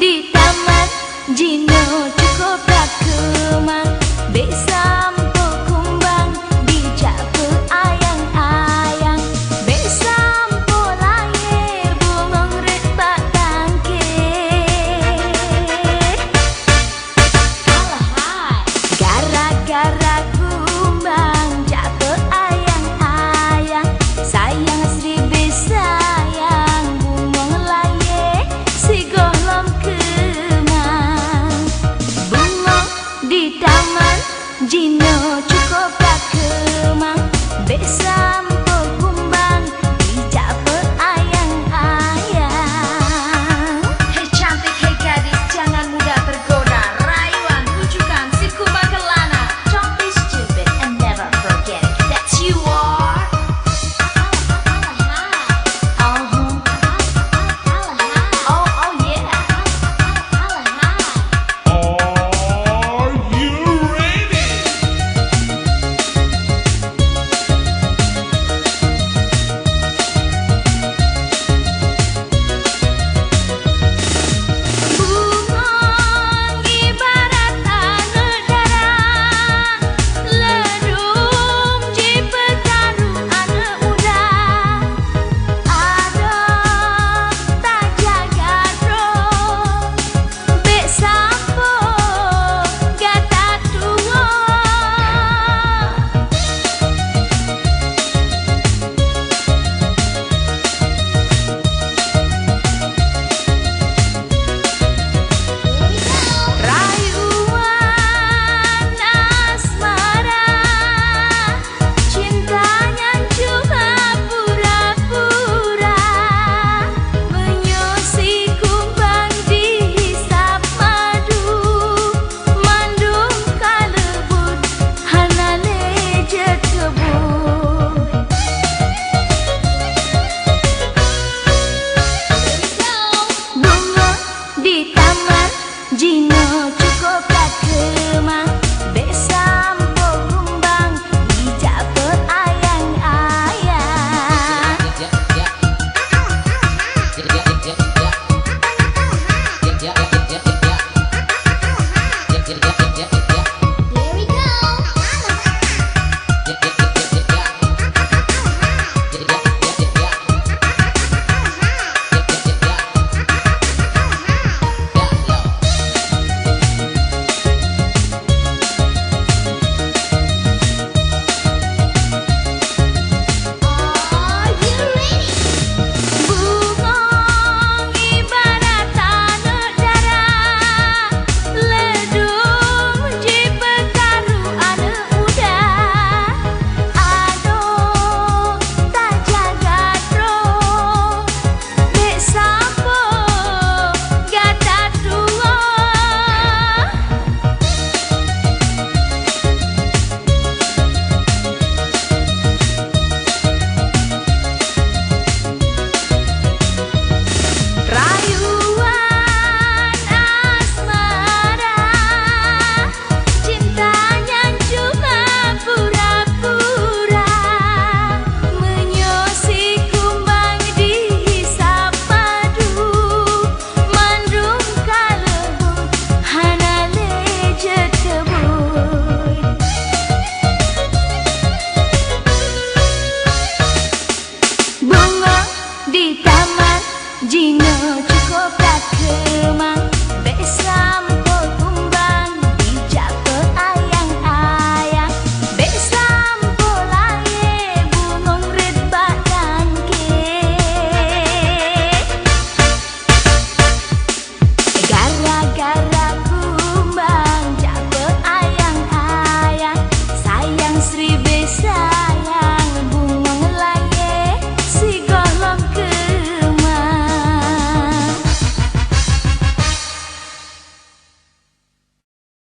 di taman Jino cukup tak kemang besam kumbang dijak ayang-ayang besam lahir bungong retak tangkir gara-gara kumbang jak ayang-ayang sayang Sri besayang bungong lahir si golong kemang bungong di taman Jino cukup tak kemang besam kumbang dijak ayang-ayang. Hei cantik, hei gadis, jangan mudah tergoda. Rayuan, bujukan, si kumbang kelana. Don't be stupid and never forget it. That's you are. Oh yeah. Are you ready? Bungong ibarat negara ledum ji pekaru anak muda ada tak jaga roh bek sampo gata tua rayuan asmara cintanya cuma pura-pura menyusi kumbang dihisap madu mandung kalebut hanale je kebun bunga di taman Jino